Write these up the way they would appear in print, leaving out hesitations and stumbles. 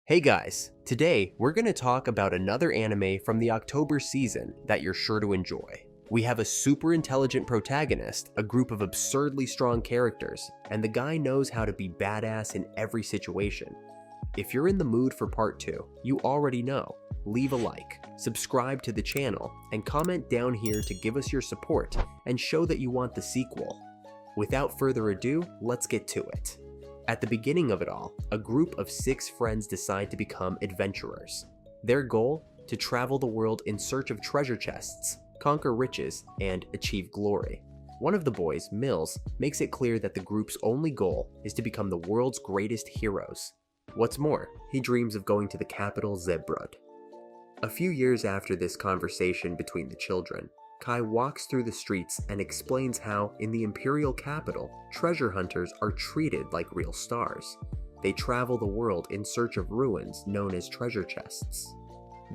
Hey guys, today we're going to talk about another anime from the October season that you're sure to enjoy. We have a super intelligent protagonist, a group of absurdly strong characters, and the guy knows how to be badass in every situation. If you're in the mood for part 2, you already know. Leave a like, subscribe to the channel, and comment down here to give us your support and show that you want the sequel. Without further ado, let's get to it. At the beginning of it all, a group of 6 friends decide to become adventurers. Their goal? To travel the world in search of treasure chests, conquer riches, and achieve glory. One of the boys, Mills, makes it clear that the group's only goal is to become the world's greatest heroes. What's more, he dreams of going to the capital Zebrud. A few years after this conversation between the children, Kai walks through the streets and explains how, in the Imperial capital, treasure hunters are treated like real stars. They travel the world in search of ruins known as treasure chests.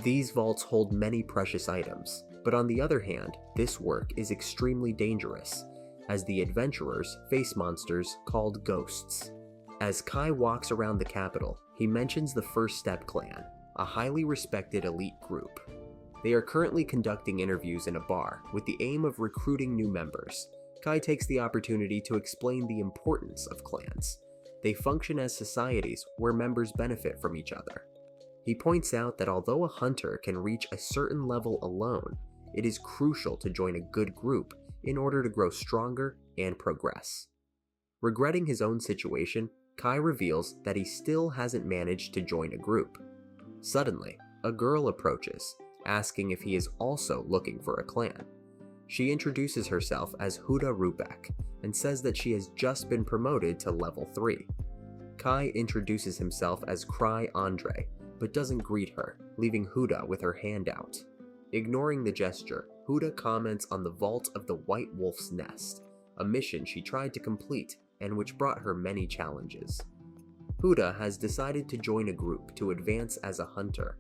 These vaults hold many precious items, but on the other hand, this work is extremely dangerous, as the adventurers face monsters called ghosts. As Kai walks around the capital, he mentions the First Step Clan, a highly respected elite group. They are currently conducting interviews in a bar with the aim of recruiting new members. Kai takes the opportunity to explain the importance of clans. They function as societies where members benefit from each other. He points out that although a hunter can reach a certain level alone, it is crucial to join a good group in order to grow stronger and progress. Regretting his own situation, Kai reveals that he still hasn't managed to join a group. Suddenly, a girl approaches, asking if he is also looking for a clan. She introduces herself as Huda Rubek and says that she has just been promoted to level 3. Kai introduces himself as Cry Andre, but doesn't greet her, leaving Huda with her hand out. Ignoring the gesture, Huda comments on the Vault of the White Wolf's Nest, a mission she tried to complete and which brought her many challenges. Huda has decided to join a group to advance as a hunter.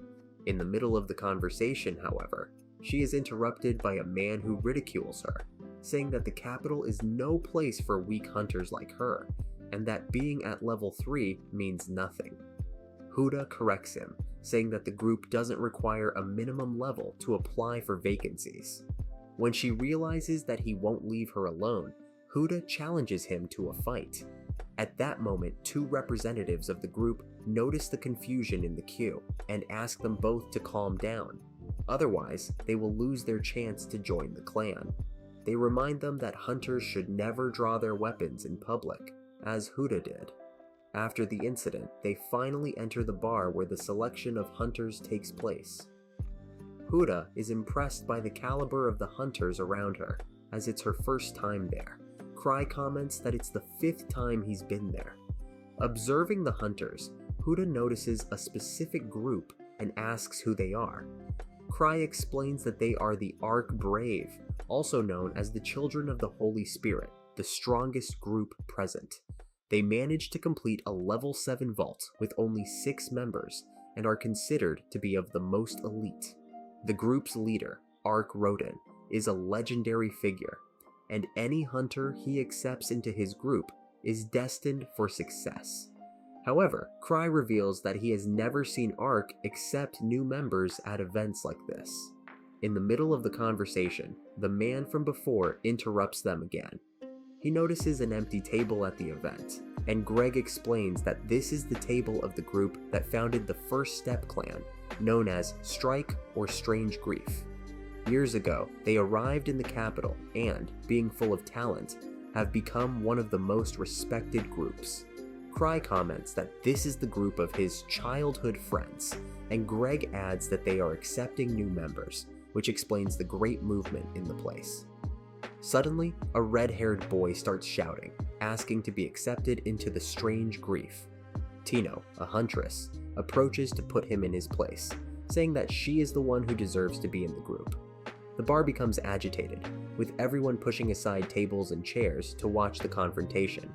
In the middle of the conversation, however, she is interrupted by a man who ridicules her, saying that the capital is no place for weak hunters like her, and that being at level 3 means nothing. Huda corrects him, saying that the group doesn't require a minimum level to apply for vacancies. When she realizes that he won't leave her alone, Huda challenges him to a fight. At that moment, 2 representatives of the group notice the confusion in the queue and ask them both to calm down. Otherwise, they will lose their chance to join the clan. They remind them that hunters should never draw their weapons in public, as Huda did. After the incident, they finally enter the bar where the selection of hunters takes place. Huda is impressed by the caliber of the hunters around her, as it's her first time there. Cry comments that it's the 5th time he's been there. Observing the hunters, Huda notices a specific group and asks who they are. Cry explains that they are the Ark Brave, also known as the Children of the Holy Spirit, the strongest group present. They managed to complete a level 7 vault with only 6 members and are considered to be of the most elite. The group's leader, Ark Roden, is a legendary figure, and any hunter he accepts into his group is destined for success. However, Cry reveals that he has never seen Ark accept new members at events like this. In the middle of the conversation, the man from before interrupts them again. He notices an empty table at the event, and Greg explains that this is the table of the group that founded the First Step Clan, known as Strike or Strange Grief. Years ago, they arrived in the capital and, being full of talent, have become one of the most respected groups. Cry comments that this is the group of his childhood friends, and Greg adds that they are accepting new members, which explains the great movement in the place. Suddenly, a red-haired boy starts shouting, asking to be accepted into the Strange Grief. Tino, a huntress, approaches to put him in his place, saying that she is the one who deserves to be in the group. The bar becomes agitated, with everyone pushing aside tables and chairs to watch the confrontation.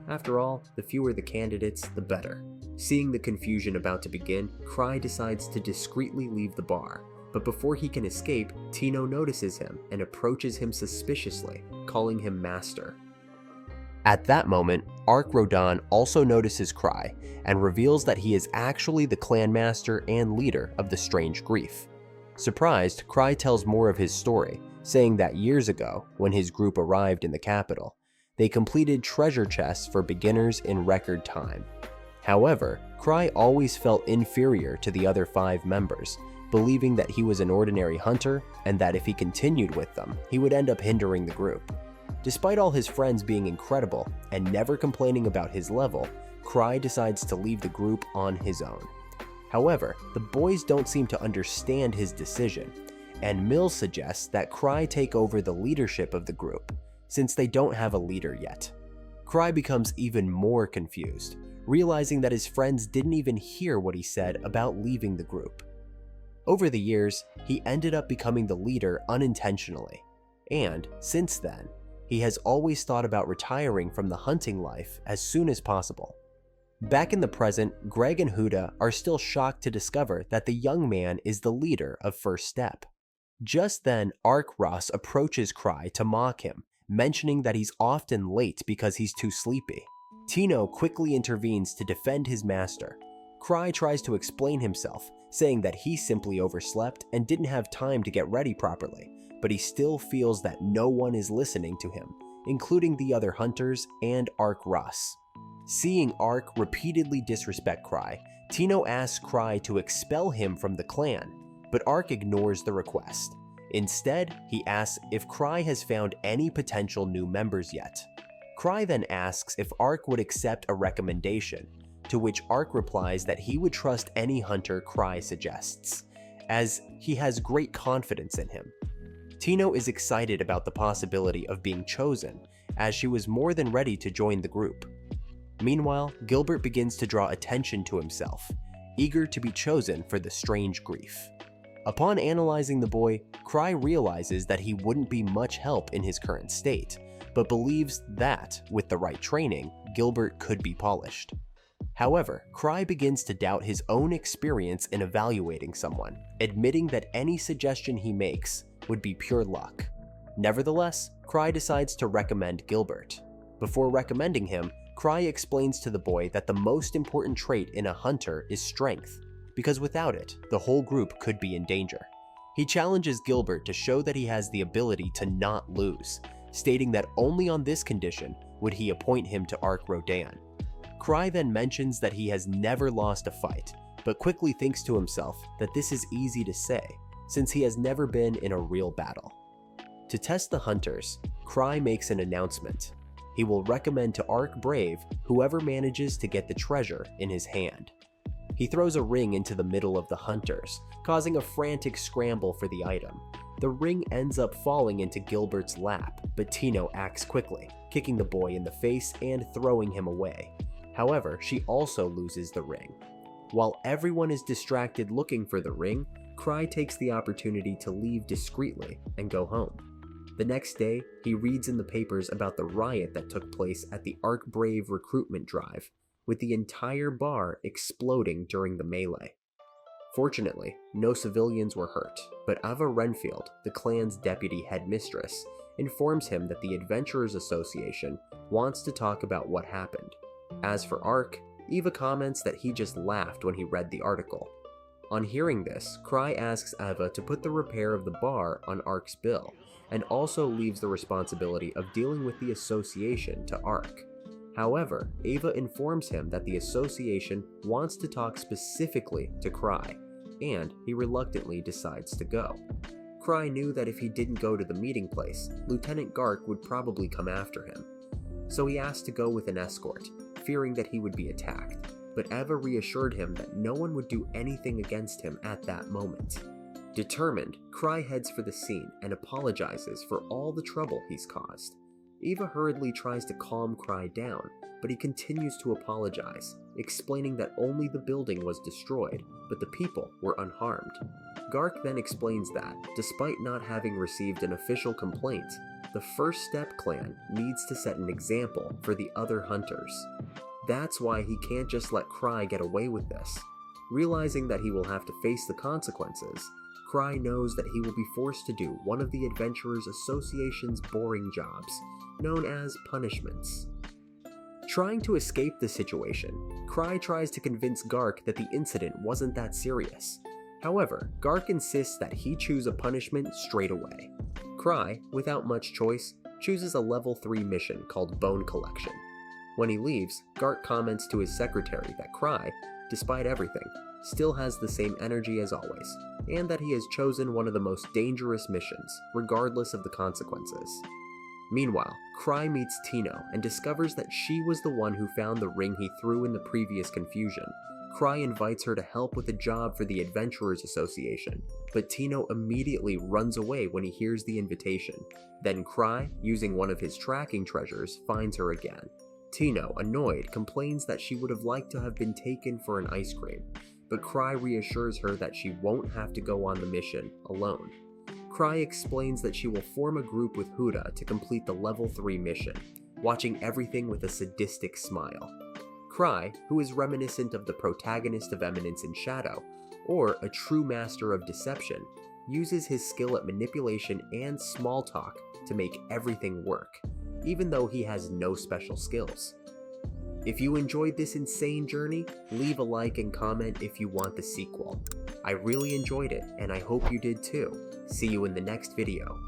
After all, the fewer the candidates, the better. Seeing the confusion about to begin, Cry decides to discreetly leave the bar, but before he can escape, Tino notices him and approaches him suspiciously, calling him Master. At that moment, Ark Rodan also notices Cry and reveals that he is actually the clan master and leader of the Strange Grief. Surprised, Cry tells more of his story, saying that years ago, when his group arrived in the capital, they completed treasure chests for beginners in record time. However, Cry always felt inferior to the other 5 members, believing that he was an ordinary hunter and that if he continued with them, he would end up hindering the group. Despite all his friends being incredible and never complaining about his level, Cry decides to leave the group on his own. However, the boys don't seem to understand his decision, and Mills suggests that Cry take over the leadership of the group, since they don't have a leader yet. Cry becomes even more confused, realizing that his friends didn't even hear what he said about leaving the group. Over the years, he ended up becoming the leader unintentionally, and since then, he has always thought about retiring from the hunting life as soon as possible. Back in the present, Greg and Huda are still shocked to discover that the young man is the leader of First Step. Just then, Ark Ross approaches Cry to mock him, mentioning that he's often late because he's too sleepy. Tino quickly intervenes to defend his master. Cry tries to explain himself, saying that he simply overslept and didn't have time to get ready properly, but he still feels that no one is listening to him, including the other hunters and Ark Ross. Seeing Ark repeatedly disrespect Cry, Tino asks Cry to expel him from the clan, but Ark ignores the request. Instead, he asks if Cry has found any potential new members yet. Cry then asks if Ark would accept a recommendation, to which Ark replies that he would trust any hunter Cry suggests, as he has great confidence in him. Tino is excited about the possibility of being chosen, as she was more than ready to join the group. Meanwhile, Gilbert begins to draw attention to himself, eager to be chosen for the Strange Grief. Upon analyzing the boy, Cry realizes that he wouldn't be much help in his current state, but believes that, with the right training, Gilbert could be polished. However, Cry begins to doubt his own experience in evaluating someone, admitting that any suggestion he makes would be pure luck. Nevertheless, Cry decides to recommend Gilbert. Before recommending him, Cry explains to the boy that the most important trait in a hunter is strength, because without it, the whole group could be in danger. He challenges Gilbert to show that he has the ability to not lose, stating that only on this condition would he appoint him to Ark Rodan. Cry then mentions that he has never lost a fight, but quickly thinks to himself that this is easy to say, since he has never been in a real battle. To test the hunters, Cry makes an announcement. He will recommend to Ark Brave whoever manages to get the treasure in his hand. He throws a ring into the middle of the hunters, causing a frantic scramble for the item. The ring ends up falling into Gilbert's lap, but Tino acts quickly, kicking the boy in the face and throwing him away. However, she also loses the ring. While everyone is distracted looking for the ring, Cry takes the opportunity to leave discreetly and go home. The next day, he reads in the papers about the riot that took place at the Ark Brave recruitment drive, with the entire bar exploding during the melee. Fortunately, no civilians were hurt, but Ava Renfield, the clan's deputy headmistress, informs him that the Adventurers Association wants to talk about what happened. As for Ark, Eva comments that he just laughed when he read the article. On hearing this, Cry asks Ava to put the repair of the bar on Ark's bill, and also leaves the responsibility of dealing with the association to Ark. However, Ava informs him that the association wants to talk specifically to Cry, and he reluctantly decides to go. Cry knew that if he didn't go to the meeting place, Lieutenant Gark would probably come after him. So he asked to go with an escort, fearing that he would be attacked, but Eva reassured him that no one would do anything against him at that moment. Determined, Cry heads for the scene and apologizes for all the trouble he's caused. Eva hurriedly tries to calm Cry down, but he continues to apologize, explaining that only the building was destroyed, but the people were unharmed. Gark then explains that, despite not having received an official complaint, the First Step clan needs to set an example for the other hunters. That's why he can't just let Cry get away with this. Realizing that he will have to face the consequences, Cry knows that he will be forced to do one of the Adventurers Association's boring jobs, known as punishments. Trying to escape the situation, Cry tries to convince Gark that the incident wasn't that serious. However, Gark insists that he choose a punishment straight away. Cry, without much choice, chooses a level 3 mission called Bone Collection. When he leaves, Gark comments to his secretary that Cry, despite everything, still has the same energy as always, and that he has chosen one of the most dangerous missions, regardless of the consequences. Meanwhile, Cry meets Tino and discovers that she was the one who found the ring he threw in the previous confusion. Cry invites her to help with a job for the Adventurers Association, but Tino immediately runs away when he hears the invitation. Then Cry, using one of his tracking treasures, finds her again. Tino, annoyed, complains that she would have liked to have been taken for an ice cream, but Cry reassures her that she won't have to go on the mission alone. Cry explains that she will form a group with Huda to complete the level 3 mission, watching everything with a sadistic smile. Cry, who is reminiscent of the protagonist of Eminence in Shadow, or a true master of deception, uses his skill at manipulation and small talk to make everything work, even though he has no special skills. If you enjoyed this insane journey, leave a like and comment if you want the sequel. I really enjoyed it, and I hope you did too. See you in the next video.